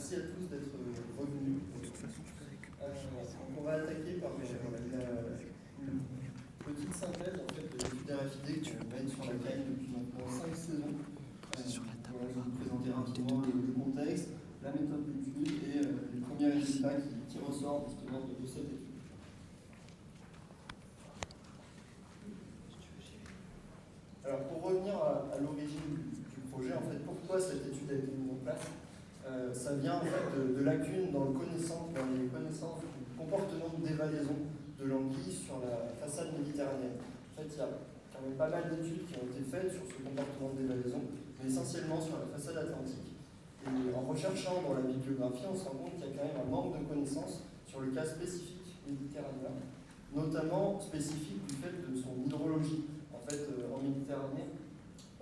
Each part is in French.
Merci à tous d'être revenus. Donc on va attaquer par une petite synthèse en fait, de l'étude RFID qu'on mène sur la CAN depuis maintenant 5 saisons. Je vais vous présenter rapidement le contexte, la méthode d'étude et les premiers résultats qui ressortent justement de cette étude. Alors pour revenir à l'origine du projet, en fait, pourquoi cette étude a été mise en place, ça vient en fait de lacunes dans les connaissances du comportement de dévalaison de l'anguille sur la façade méditerranéenne. En fait, il y a quand même pas mal d'études qui ont été faites sur ce comportement de dévalaison, mais essentiellement sur la façade atlantique. Et en recherchant dans la bibliographie, on se rend compte qu'il y a quand même un manque de connaissances sur le cas spécifique méditerranéen, notamment spécifique du fait de son hydrologie. En fait, en Méditerranée,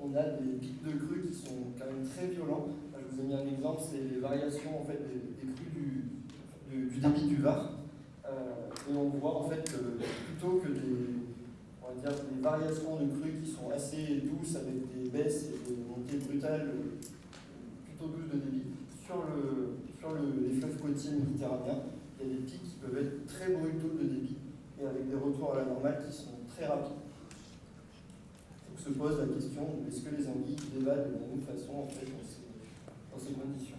on a des pics de crues qui sont quand même très violents. Là, je vous ai mis un exemple, c'est les variations en fait, des crues du débit du Var. Et on voit en fait que plutôt que des variations de crues qui sont assez douces avec des baisses et des montées brutales plutôt douces de débit, sur les fleuves côtiers méditerranéens, il y a des pics qui peuvent être très brutaux de débit et avec des retours à la normale qui sont très rapides. Donc se pose la question, est-ce que les anguilles dévalent de la même façon en fait, dans ces conditions?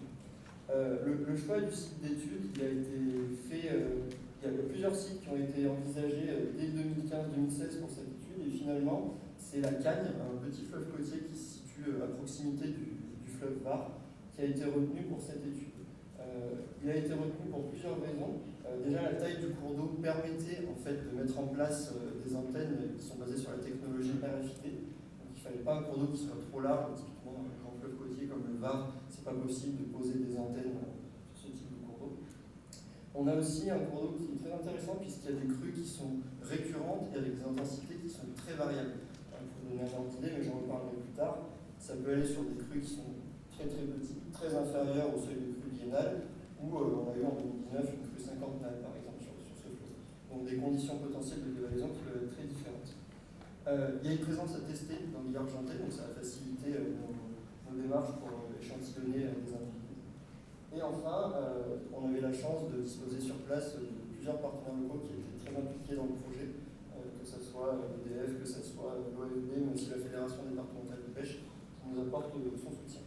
Le choix du site d'étude il a été fait, il y a plusieurs sites qui ont été envisagés dès 2015-2016 pour cette étude, et finalement c'est la Cagne, un petit fleuve côtier qui se situe à proximité du fleuve Var, qui a été retenu pour cette étude. Il a été retenu pour plusieurs raisons. Déjà, la taille du cours d'eau permettait en fait, de mettre en place des antennes qui sont basées sur la technologie RFID. Donc, il ne fallait pas un cours d'eau qui soit trop large. Typiquement, dans un grand fleuve côtier comme le Var, ce n'est pas possible de poser des antennes sur ce type de cours d'eau. On a aussi un cours d'eau qui est très intéressant puisqu'il y a des crues qui sont récurrentes et avec des intensités qui sont très variables. Pour vous donner un ordre d'idée, mais j'en reparlerai plus tard, ça peut aller sur des crues qui sont très petites, très inférieures au seuil de crue biennale, où on a eu en 2019 une crue cinquantennale par exemple sur ce fleuve. Donc des conditions potentielles de dévalaison qui peuvent être très différentes. Il y a une présence attestée d'anguilles argentées, donc ça a facilité nos démarches pour échantillonner des individus. Et enfin, on avait la chance de disposer sur place de plusieurs partenaires locaux qui étaient très impliqués dans le projet, que ce soit l'EDF, que ce soit l'OFB, mais aussi la Fédération départementale de pêche, qui nous apporte son soutien.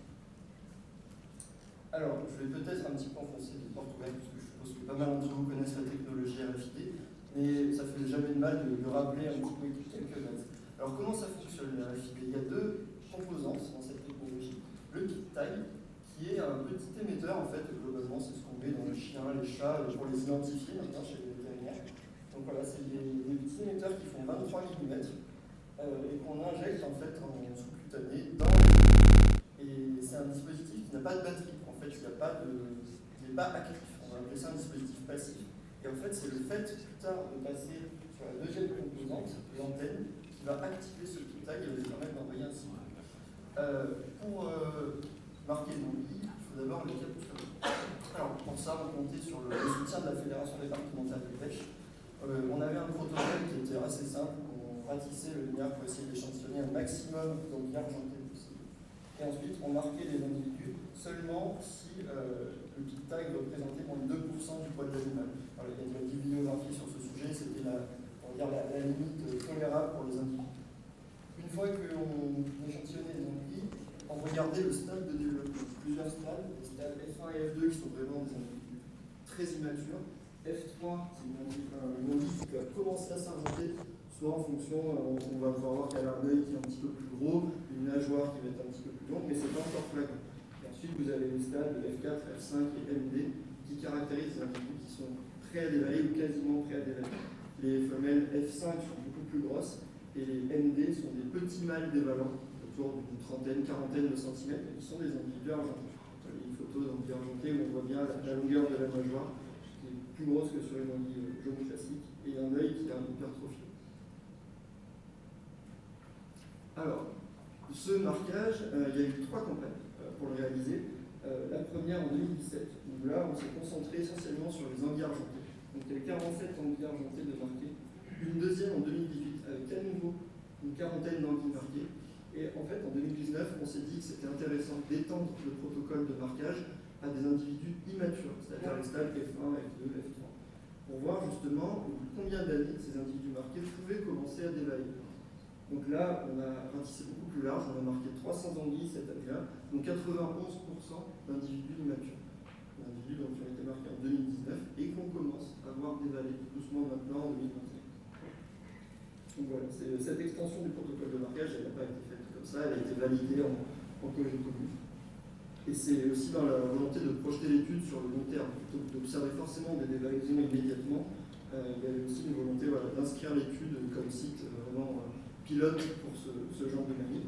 Alors, je vais peut-être un petit peu enfoncer des portes ouvertes, parce que je suppose que pas mal d'entre vous connaissent la technologie RFID, mais ça fait jamais de mal de rappeler un petit peu quelques bases. Alors, comment ça fonctionne la RFID? Il y a deux composantes dans cette technologie. Le kit taille, qui est un petit émetteur, en fait, globalement, c'est ce qu'on met dans les chiens, les chats, pour les identifier maintenant chez les vétérinaires. Donc voilà, c'est des petits émetteurs qui font 23 mm et qu'on injecte en fait en sous-cutané dans les... Et c'est un dispositif qui n'a pas de batterie. En fait, il n'est pas actif. On va appeler ça un dispositif passif. Et en fait, c'est le fait plus tard de passer sur la deuxième composante, l'antenne, qui va activer ce petit tag et va lui permettre d'envoyer un signal. Pour marquer l'anguille, il faut d'abord le capturer. Alors, pour ça, on comptait sur le soutien de la Fédération départementale de pêche. On avait un protocole qui était assez simple. On ratissait le linéaire pour essayer d'échantillonner un maximum d'anguilles argentées possible. Et ensuite, on marquait les individus seulement si le pic tag représentait moins de 2% du poids de l'animal. Alors, il y a de la bibliographie sur ce sujet, c'était la limite tolérable pour les individus. Une fois qu'on échantillonnait les individus, on regardait le stade de développement. Plusieurs stades, les stades F1 et F2 qui sont vraiment des individus très immatures. F3, c'est une anguille qui va commencer à s'argenter, soit en fonction, on va pouvoir voir qu'elle a un œil qui est un petit peu plus gros, une nageoire qui va être un petit peu plus longue, mais c'est pas encore flagrant. Et ensuite, vous avez les stades F4, F5 et MD qui caractérisent les individus qui sont prêts à dévaler ou quasiment prêts à dévaler. Les femelles F5 sont beaucoup plus grosses et les MD sont des petits mâles dévalants autour d'une trentaine, quarantaine de centimètres, qui sont des individus argentés. Il y a une photo d'anguille argentée où on voit bien la longueur de la nageoire, qui est plus grosse que sur une anguille jaune classique, et un œil qui a un hypertrophie. Alors, ce marquage, il y a eu 3 campagnes pour le réaliser. La première en 2017, où là, on s'est concentré essentiellement sur les anguilles argentées. Donc, il y a 47 anguilles argentées de marquées. Une deuxième en 2018, avec à nouveau une quarantaine d'anguilles marquées. Et en fait, en 2019, on s'est dit que c'était intéressant d'étendre le protocole de marquage à des individus immatures, c'est-à-dire les stades F1, F2, F3, pour voir justement combien d'années ces individus marqués pouvaient commencer à dévaler. Donc là, on a ratissé beaucoup plus large, on a marqué 300 anguilles cette année-là, donc 91% d'individus immatures. D'individus qui ont été marqués en 2019 et qu'on commence à voir dévaler doucement maintenant en 2021. Donc voilà, cette extension du protocole de marquage, elle n'a pas été faite comme ça, elle a été validée en collège commune. Et c'est aussi dans la volonté de projeter l'étude sur le long terme, plutôt que d'observer forcément des dévalaisons immédiatement. Il y avait aussi une volonté d'inscrire l'étude comme site vraiment pilote pour ce genre de manière,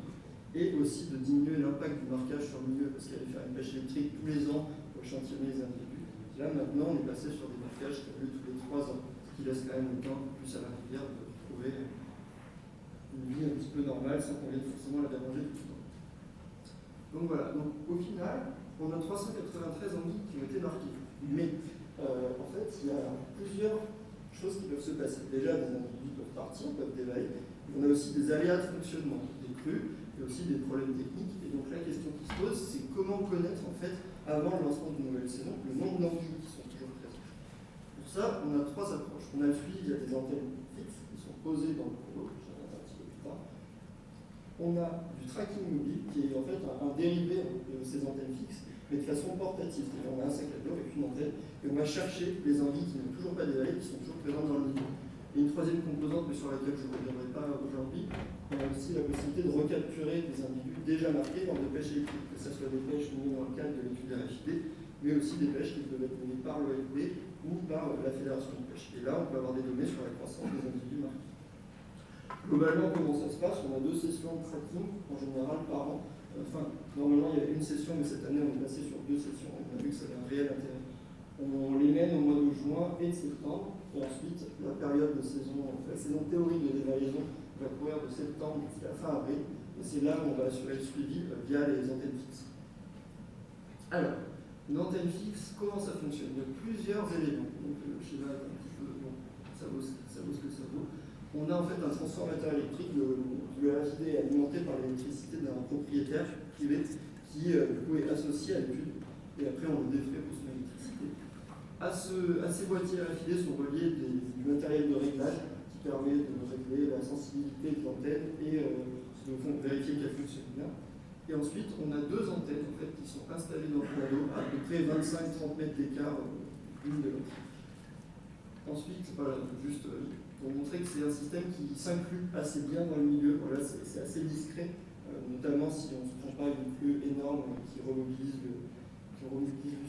et aussi de diminuer l'impact du marquage sur le milieu, parce qu'il allait faire une pêche électrique tous les ans pour échantillonner les individus. Là, maintenant, on est passé sur des marquages qui ont lieu tous les 3 ans, ce qui laisse quand même le temps plus à la rivière de retrouver une vie un petit peu normale sans qu'on vienne forcément la déranger tout le temps. Donc voilà, donc, au final, on a 393 anguilles qui ont été marquées. Mais en fait, il y a plusieurs choses qui peuvent se passer. Déjà, des individus peuvent partir, peuvent dévaler. On a aussi des aléas de fonctionnement, des crues, et aussi des problèmes techniques. Et donc la question qui se pose, c'est comment connaître en fait, avant le lancement d'une nouvelle saison, le nombre d'anguilles qui sont toujours présentes. Pour ça, on a 3 approches. On a le suivi via des antennes fixes qui sont posées dans le cours d'eau, j'en reviendrai un petit peu plus tard. On a du tracking mobile qui est en fait un dérivé de ces antennes fixes, mais de façon portative. C'est-à-dire on a un sac à dos avec une antenne et on va chercher les anguilles qui n'ont toujours pas dévalé, qui sont toujours présentes dans le milieu. Et une troisième composante, mais sur laquelle je ne reviendrai pas aujourd'hui, on a aussi la possibilité de recapturer des individus déjà marqués lors de pêches électriques, que ce soit des pêches menées dans le cadre de l'étude RFID, mais aussi des pêches qui peuvent être menées par l'OFB ou par la Fédération de pêche. Et là, on peut avoir des données sur la croissance des individus marqués. Globalement, comment ça se passe? On a 2 sessions de tracking, en général, par an. Enfin, normalement, il y avait une session, mais cette année, on est passé sur 2 sessions. On a vu que ça avait un réel intérêt. On les mène au mois de juin et de septembre. Et ensuite, la période de saison, la saison théorique de dévalaison va courir de septembre jusqu'à fin avril. Et c'est là où on va assurer le suivi via les antennes fixes. Alors, une antenne fixe, comment ça fonctionne? Il y a plusieurs éléments. Donc, le schéma est un petit peu, bon, ça vaut ce que ça vaut. On a en fait un transformateur électrique, le RFID est alimenté par l'électricité d'un propriétaire privé qui du coup, est associé à l'étude. Et après, on le défrait pour son électricité. À ces boîtiers RFID sont reliés du matériel de réglage qui permet de régler la sensibilité de l'antenne et de vérifier qu'elle fonctionne bien. Et ensuite, on a 2 antennes en fait, qui sont installées dans le cours d'eau à peu près 25-30 mètres d'écart l'une de l'autre. Ensuite, voilà, juste pour montrer que c'est un système qui s'inclut assez bien dans le milieu. Voilà, c'est assez discret, notamment si on ne se prend pas une crue énorme qui remobilise le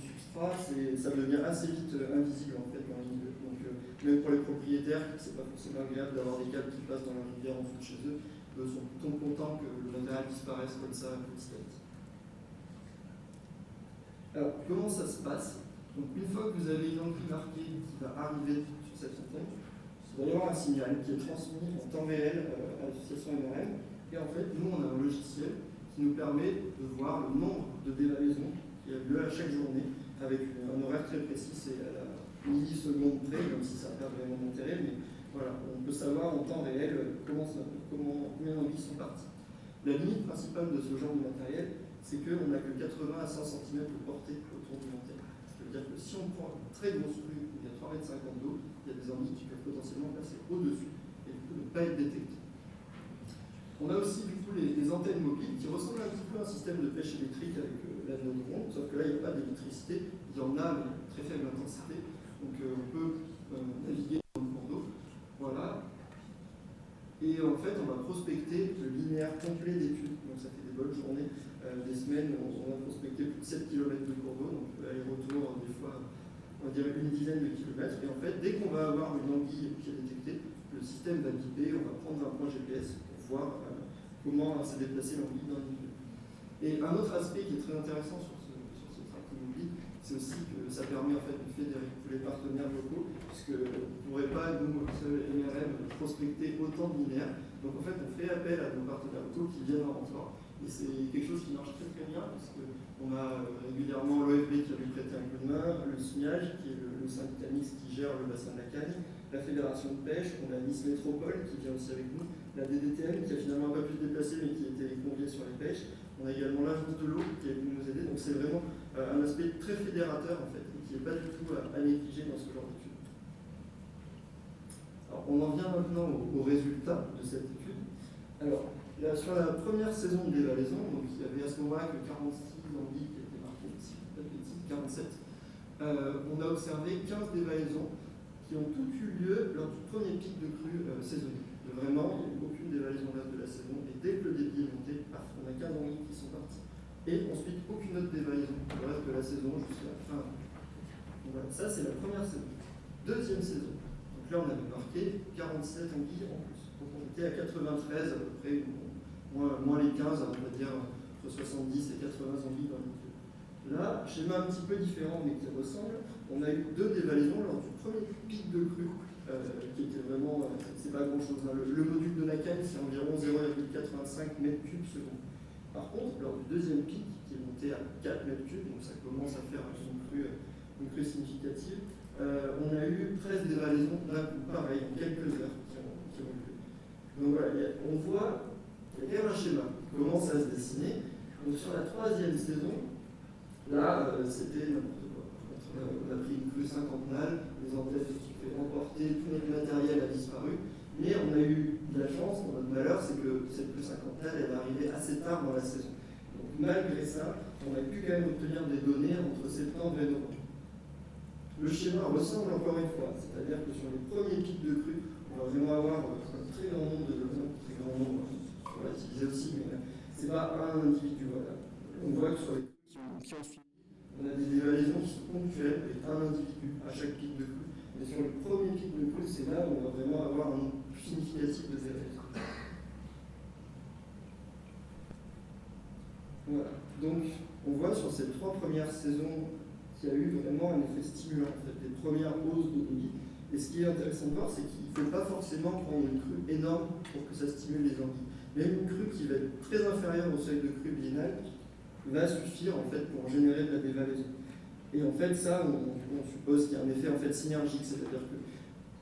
substrat, ça devient assez vite invisible en fait dans le milieu. Donc même pour les propriétaires, c'est pas forcément agréable d'avoir des câbles qui passent dans la rivière en dessous de chez eux. Eux sont plutôt contents que le matériel disparaisse comme ça petit à petit. Alors comment ça se passe? Donc une fois que vous avez une anguille marquée qui va arriver sur cette antenne, il va y avoir un signal qui est transmis en temps réel à l'association MRM. Et en fait, nous on a un logiciel qui nous permet de voir le nombre de dévalaisons qui a lieu à chaque journée, avec un horaire très précis, c'est à la milliseconde près, même si ça n'a pas vraiment d'intérêt, mais voilà, on peut savoir en temps réel combien d'anguilles sont parties. La limite principale de ce genre de matériel, c'est qu'on n'a que 80 à 100 cm de portée autour de l'antenne. Ça veut dire que si on prend une très grosse crue où il y a 3,50 m d'eau, il y a des anguilles qui peuvent potentiellement passer au-dessus et du coup ne pas être détectées. On a aussi du coup les antennes mobiles qui ressemblent un petit peu à un système de pêche électrique avec l'anode ronde, sauf que là il n'y a pas d'électricité, il y en a mais très faible intensité, donc on peut naviguer dans le cours d'eau. Voilà. Et en fait on va prospecter le linéaire complet d'études, donc ça fait des bonnes journées, des semaines, on a prospecté plus de 7 km de cours d'eau, donc aller-retour des fois on dirait une dizaine de kilomètres, et en fait dès qu'on va avoir une anguille qui est détectée, le système va biper, on va prendre un point GPS pour voir comment s'est déplacé l'anguille dans le milieu. Et un autre aspect qui est très intéressant sur ce tracking mobile, c'est aussi que ça permet en fait de fédérer tous les partenaires locaux, puisque on ne pourrait pas, nous, seuls MRM, prospecter autant de linéaires. Donc en fait, on fait appel à nos partenaires locaux qui viennent en renfort. Et c'est quelque chose qui marche très très bien, parce qu'on a régulièrement l'OFB qui a lui prêté un coup de main, le SMIAG, qui est le syndicat mixte qui gère le bassin de la Cagne, la Fédération de pêche, on a Nice Métropole qui vient aussi avec nous. la DDTM qui a finalement pas pu se déplacer mais qui était conviée sur les pêches. On a également l'agence de l'eau qui est venue nous aider. Donc c'est vraiment un aspect très fédérateur en fait, et qui n'est pas du tout à négliger dans ce genre d'études. Alors on en vient maintenant aux résultats de cette étude. Alors là, sur la première saison de dévalaison, donc il y avait à ce moment-là que 46 anguilles qui étaient marquées, si je ne dis pas de bêtises, 47. On a observé 15 dévalaisons qui ont toutes eu lieu lors du premier pic de crue saisonnier. Vraiment, il n'y a eu aucune dévalaison reste de la saison, et dès que le débit est monté, paf, on a 15 anguilles qui sont parties. Et ensuite, aucune autre dévalaison le reste de la saison jusqu'à la fin. Donc voilà, ça c'est la première saison. Deuxième saison. Donc là, on avait marqué 47 anguilles en plus. Donc on était à 93 à peu près, moins les 15, on va dire entre 70 et 80 anguilles dans l'étude. Là, schéma un petit peu différent mais qui ressemble, on a eu 2 dévalaisons lors du premier pic de crue, qui était vraiment, c'est pas grand chose. Hein. Le module de Nakan, c'est environ 0,85 m3 seconde. Par contre, lors du deuxième pic, qui est monté à 4 m3, donc ça commence à faire une crue significative, on a eu 13 dévalaisons d'un coup, pareil, en quelques heures qui ont eu lieu. Donc voilà, on voit, il y a quand même un schéma qui commence à se dessiner. Donc sur la troisième saison, là, c'était n'importe quoi. On a pris une crue cinquantennale, les entêtes se sont fait emporter, tout notre matériel a disparu. Mais on a eu de la chance, notre malheur, c'est que cette crue cinquantennale, elle est arrivée assez tard dans la saison. Donc malgré ça, on a pu quand même obtenir des données entre septembre et novembre. Le schéma ressemble encore une fois, c'est-à-dire que sur les premiers pics de crue, on va vraiment avoir un très grand nombre relativisé aussi, mais c'est pas un individu. Voilà. On voit que sur les qui ont suivi, on a des dévalaisons qui sont ponctuelles et un individu à chaque pic de crue. Mais sur le premier pic de crue, c'est là où on va vraiment avoir un nombre plus significatif de dévalaisons. Voilà. Donc, on voit sur ces 3 premières saisons qu'il y a eu vraiment un effet stimulant, en fait, des premières hausses de débit. Et ce qui est intéressant de voir, c'est qu'il ne faut pas forcément prendre une crue énorme pour que ça stimule les anguilles. Même une crue qui va être très inférieure au seuil de crue biennale va suffire en fait pour générer de la dévalaison. Et en fait, ça, on suppose qu'il y a un effet en fait synergique, c'est-à-dire que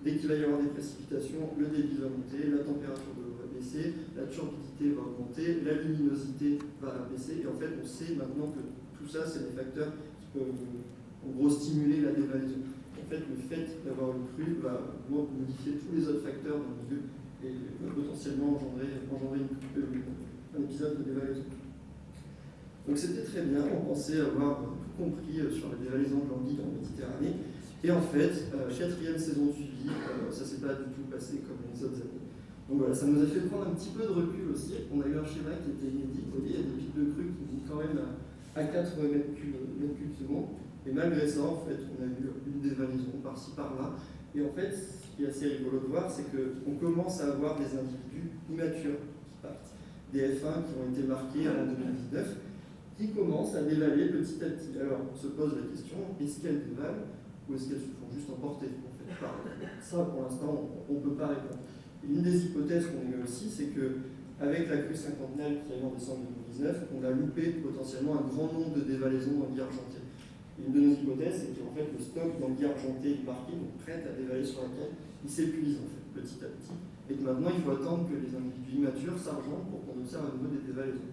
dès qu'il va y avoir des précipitations, le débit va monter, la température de l'eau va baisser, la turbidité va augmenter, la luminosité va baisser, et en fait, on sait maintenant que tout ça, c'est des facteurs qui peuvent en gros stimuler la dévalaison. En fait, le fait d'avoir une crue va modifier tous les autres facteurs dans le milieu et va potentiellement engendrer un épisode de dévalaison. Donc c'était très bien, on pensait avoir tout compris sur la dévalaison de l'anguille en Méditerranée. Et en fait, 4e saison de suivi, ça ne s'est pas du tout passé comme les autres années. Donc voilà, ça nous a fait prendre un petit peu de recul aussi. On a eu un schéma qui était inédit. Vous voyez, il y a des pics de crue qui vont quand même à 4 m3 secondes. Et malgré ça, en fait, on a eu une dévalaison par-ci, par-là. Et en fait, ce qui est assez rigolo de voir, c'est qu'on commence à avoir des individus immatures qui partent. Des F1 qui ont été marqués en 2019, qui commencent à dévaler petit à petit. Alors, on se pose la question, est-ce qu'elles dévalent ou est-ce qu'elles se font juste emporter en fait, ça, pour l'instant, on ne peut pas répondre. Et une des hypothèses qu'on met aussi, c'est qu'avec la crue cinquantennale qui a eu en décembre 2019, on a loupé potentiellement un grand nombre de dévalaisons d'anguilles argentées. Et une de nos hypothèses, c'est qu'en fait, le stock d'anguilles argentées marquées, donc prêtes à dévaler sur laquelle, il s'épuise en fait, petit à petit, et que maintenant, il faut attendre que les individus immatures s'argentent pour qu'on observe à nouveau des dévalaisons.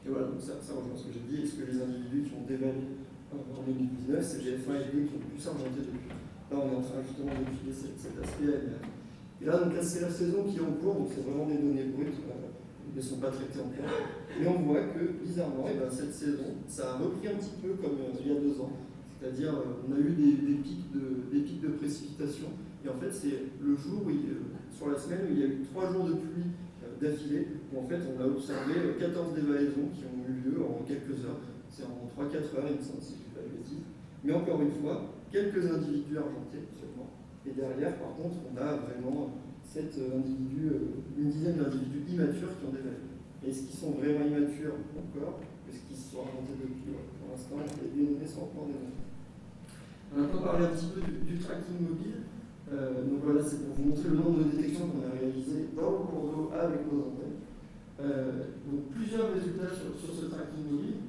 Et voilà, donc ça rejoint ce que j'ai dit. Est-ce que les individus qui ont dévalé en 2019, c'est GF1 et 2 qui ont pu s'argenter depuis? Là, on est en train justement d'étudier cet aspect. Et là, donc là, c'est la saison qui est en cours, donc c'est vraiment des données brutes, elles ne sont pas traitées encore. Mais on voit que, bizarrement, cette saison, ça a repris un petit peu comme il y a 2 ans. C'est-à-dire, on a eu des pics de précipitation. Et en fait, c'est le jour où, sur la semaine, où il y a eu 3 jours de pluie d'affilée, où en fait on a observé 14 dévalaisons qui ont eu lieu en quelques heures. C'est en 3-4 heures, il me semble, si je ne dis pas de bêtises. Mais encore une fois, quelques individus argentés seulement. Et derrière, par contre, on a vraiment une dizaine d'individus immatures qui ont dévalé. Est-ce qu'ils sont vraiment immatures encore? Est-ce qu'ils se sont argentés depuis? Pour l'instant, les données sont encore des données. On a maintenant parlé un petit peu du tracking mobile. Donc voilà, c'est pour vous montrer le nombre de détections qu'on a réalisées dans le cours d'eau avec nos antennes. Donc plusieurs résultats sur ce tracking mobile.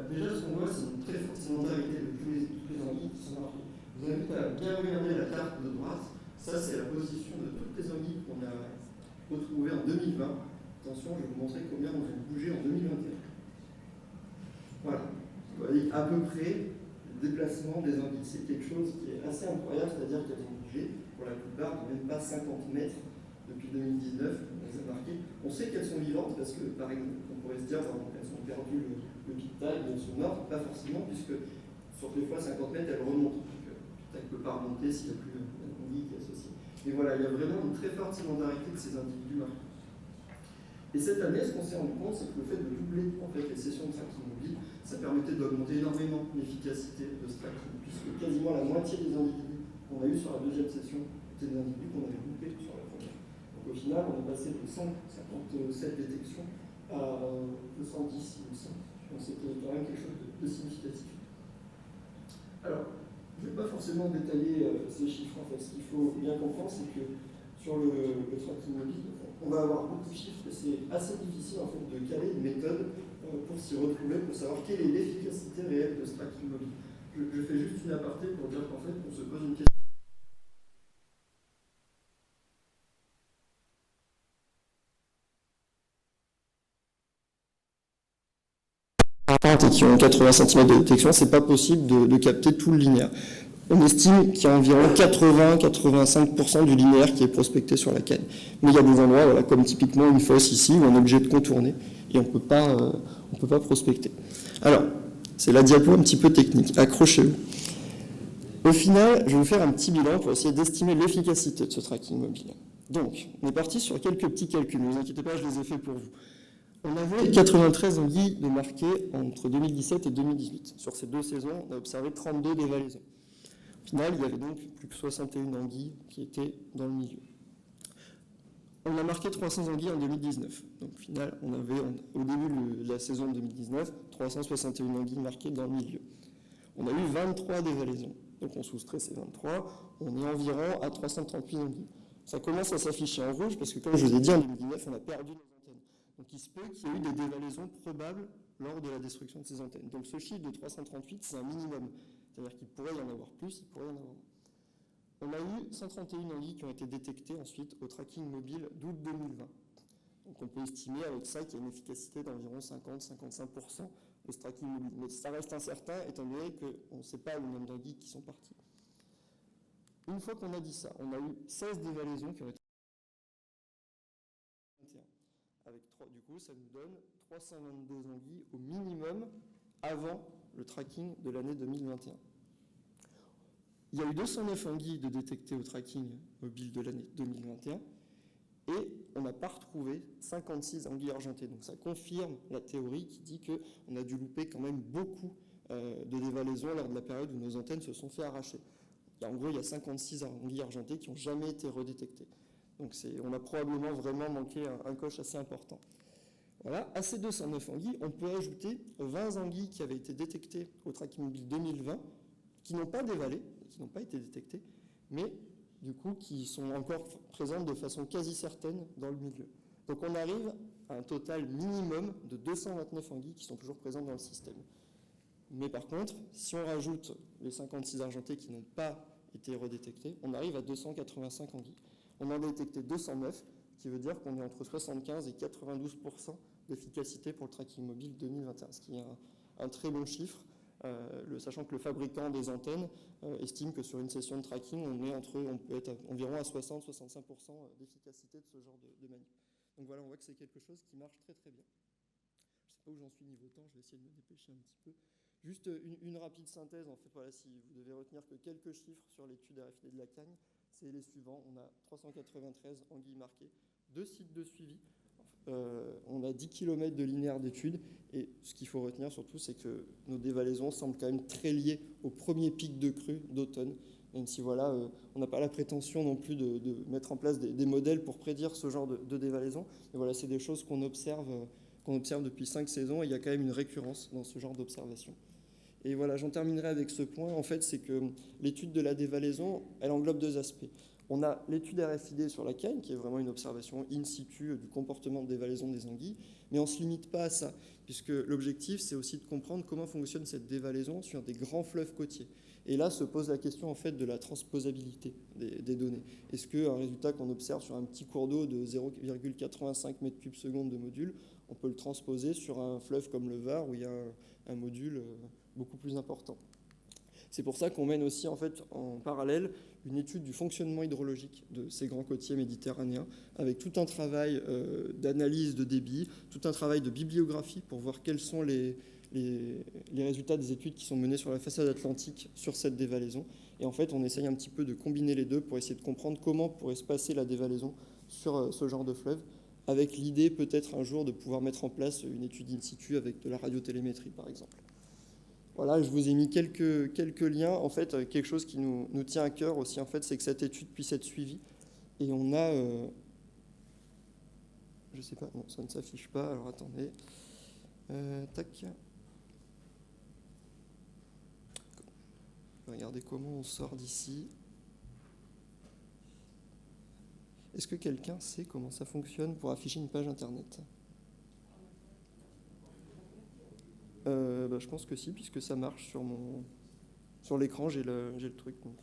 Déjà, ce qu'on voit, c'est une très forte sédentarité de toutes les anguilles qui sont marquées. Je vous invite à bien regarder la carte de droite. Ça, c'est la position de toutes les anguilles qu'on a retrouvés en 2020. Attention, je vais vous montrer combien on a bougé en 2021. Voilà, vous voyez à peu près le déplacement des anguilles. C'est quelque chose qui est assez incroyable, c'est-à-dire qu'elles ont bougé, pour la plupart, de même pas 50 mètres depuis 2019, on les a marquées. On sait qu'elles sont vivantes parce que, par exemple, on pourrait se dire qu'elles ont perdu le pic taille, elles sont mortes, pas forcément, puisque sur des fois 50 mètres, elles remontent. Donc, elle ne peut pas remonter s'il n'y a plus d'anguille qui est associée. Mais voilà, il y a vraiment une très forte sédentarité de ces individus marqués. Et cette année, ce qu'on s'est rendu compte, c'est que le fait de doubler en fait, les sessions de tracking mobile, ça permettait d'augmenter énormément l'efficacité de ce tracking, puisque quasiment la moitié des individus qu'on a eu sur la deuxième session étaient des individus qu'on avait groupés sur la première. Donc au final, on est passé de 157 détections à 210, il me semble. Donc c'était quand même quelque chose de significatif. Alors, je ne vais pas forcément détailler ces chiffres. En fait, ce qu'il faut bien comprendre, c'est que sur le tracking mobile, on va avoir beaucoup de chiffres, et c'est assez difficile en fait, de caler une méthode pour s'y retrouver, pour savoir quelle est l'efficacité réelle de ce tracking mobile. Je fais juste une aparté pour dire qu'en fait, on se pose une question. Et qui ont 80 cm de détection, c'est pas possible de capter tout le linéaire. On estime qu'il y a environ 80-85% du linéaire qui est prospecté sur la canne. Mais il y a des endroits, voilà, comme typiquement une fosse ici, où on est obligé de contourner et on ne peut pas prospecter. Alors, c'est la diapo un petit peu technique, accrochez-vous. Au final, je vais vous faire un petit bilan pour essayer d'estimer l'efficacité de ce tracking mobile. Donc, on est parti sur quelques petits calculs, ne vous inquiétez pas, je les ai faits pour vous. On avait 93 anguilles de marquées entre 2017 et 2018. Sur ces deux saisons, on a observé 32 dévalaisons. Au final, il y avait donc plus que 61 anguilles qui étaient dans le milieu. On a marqué 300 anguilles en 2019. Donc au final, on avait au début de la saison de 2019, 361 anguilles marquées dans le milieu. On a eu 23 dévalaisons. Donc on soustrait ces 23, on est environ à 338 anguilles. Ça commence à s'afficher en rouge parce que comme je vous ai dit, en 2019, on a perdu nos antennes. Donc il se peut qu'il y ait eu des dévalaisons probables lors de la destruction de ces antennes. Donc ce chiffre de 338, c'est un minimum. C'est-à-dire qu'il pourrait y en avoir plus, il pourrait y en avoir moins. On a eu 131 anguilles qui ont été détectées ensuite au tracking mobile d'août 2020. Donc on peut estimer avec ça qu'il y a une efficacité d'environ 50-55% de ce tracking mobile. Mais ça reste incertain étant donné qu'on ne sait pas le nombre d'anguilles qui sont parties. Une fois qu'on a dit ça, on a eu 16 dévalaisons qui ont été avec 3, du coup, ça nous donne 322 anguilles au minimum avant le tracking de l'année 2021. Il y a eu 209 anguilles de détectées au tracking mobile de l'année 2021 et on n'a pas retrouvé 56 anguilles argentées. Donc ça confirme la théorie qui dit qu'on a dû louper quand même beaucoup de dévalaisons lors de la période où nos antennes se sont fait arracher. En gros, il y a 56 anguilles argentées qui n'ont jamais été redétectées. Donc on a probablement vraiment manqué un coche assez important. Voilà, à ces 209 anguilles, on peut ajouter 20 anguilles qui avaient été détectées au tracking mobile 2020, qui n'ont pas dévalé, qui n'ont pas été détectées, mais du coup qui sont encore présentes de façon quasi certaine dans le milieu. Donc on arrive à un total minimum de 229 anguilles qui sont toujours présentes dans le système. Mais par contre, si on rajoute les 56 argentées qui n'ont pas été redétectées, on arrive à 285 anguilles. On en a détecté 209, ce qui veut dire qu'on est entre 75 et 92% d'efficacité pour le tracking mobile 2021, ce qui est un très bon chiffre, sachant que le fabricant des antennes estime que sur une session de tracking, on peut être environ à 60-65% d'efficacité de ce genre de manip. Donc voilà, on voit que c'est quelque chose qui marche très très bien. Je ne sais pas où j'en suis niveau temps, je vais essayer de me dépêcher un petit peu. Juste une rapide synthèse, en fait, voilà, si vous devez retenir que quelques chiffres sur l'étude RFID de la Cagne, c'est les suivants. On a 393 anguilles marquées, 2 sites de suivi, on a 10 km de linéaire d'études, et ce qu'il faut retenir surtout, c'est que nos dévalaisons semblent quand même très liées au premier pic de crue d'automne, même si voilà, on n'a pas la prétention non plus de mettre en place des modèles pour prédire ce genre de dévalaison, mais voilà, c'est des choses qu'on observe depuis 5 saisons, et il y a quand même une récurrence dans ce genre d'observation. Et voilà, j'en terminerai avec ce point, en fait, c'est que l'étude de la dévalaison, elle englobe deux aspects. On a l'étude RFID sur la canne, qui est vraiment une observation in situ du comportement de dévalaison des anguilles, mais on ne se limite pas à ça, puisque l'objectif, c'est aussi de comprendre comment fonctionne cette dévalaison sur des grands fleuves côtiers. Et là se pose la question en fait de la transposabilité des données. Est-ce qu'un résultat qu'on observe sur un petit cours d'eau de 0,85 m3 de module, on peut le transposer sur un fleuve comme le Var où il y a un module beaucoup plus important? C'est pour ça qu'on mène aussi en fait en parallèle une étude du fonctionnement hydrologique de ces grands côtiers méditerranéens, avec tout un travail d'analyse de débit, tout un travail de bibliographie pour voir quels sont les résultats des études qui sont menées sur la façade atlantique sur cette dévalaison. Et en fait, on essaye un petit peu de combiner les deux pour essayer de comprendre comment pourrait se passer la dévalaison sur ce genre de fleuve, avec l'idée peut-être un jour de pouvoir mettre en place une étude in situ avec de la radiotélémétrie, par exemple. Voilà, je vous ai mis quelques liens. En fait, quelque chose qui nous tient à cœur aussi, en fait, c'est que cette étude puisse être suivie. Et on a... je sais pas, non, ça ne s'affiche pas, alors attendez. Tac. Regardez comment on sort d'ici. Est-ce que quelqu'un sait comment ça fonctionne pour afficher une page internet ? Je pense que si, puisque ça marche sur l'écran, j'ai le truc. Donc...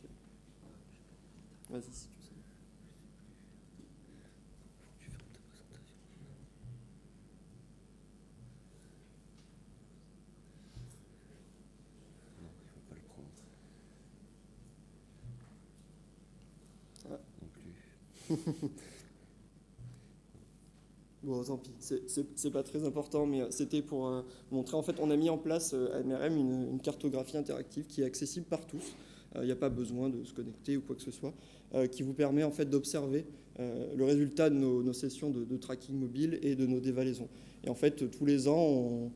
Vas-y, si tu sais. Non, il ne faut pas le prendre. Ah. Non plus. Bon, tant pis, c'est pas très important, mais c'était pour montrer, en fait, on a mis en place à MRM une cartographie interactive qui est accessible par tous. Il n'y a pas besoin de se connecter ou quoi que ce soit, qui vous permet en fait d'observer le résultat de nos sessions de tracking mobile et de nos dévalaisons. Et en fait, tous les ans,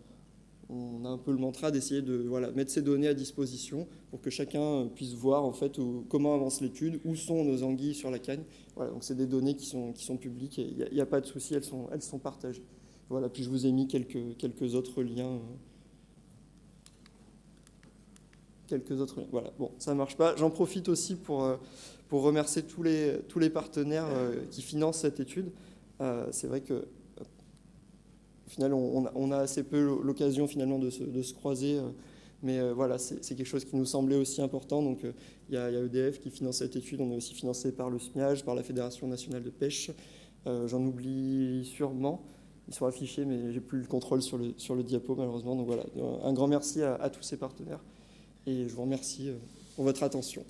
on a un peu le mantra d'essayer de mettre ces données à disposition pour que chacun puisse voir en fait comment avance l'étude, où sont nos anguilles sur la canne. Voilà, donc c'est des données qui sont publiques et il n'y a pas de souci, elles sont partagées. Voilà, puis je vous ai mis quelques autres liens. Voilà, bon, ça ne marche pas. J'en profite aussi pour remercier tous les partenaires qui financent cette étude. C'est vrai que au final, on a assez peu l'occasion finalement de se croiser, mais voilà, c'est quelque chose qui nous semblait aussi important. Donc, il y a EDF qui finance cette étude. On est aussi financé par le SMIAGE, par la Fédération nationale de pêche. J'en oublie sûrement. Ils sont affichés, mais j'ai plus le contrôle sur le diapo malheureusement. Donc voilà, un grand merci à tous ces partenaires et je vous remercie pour votre attention.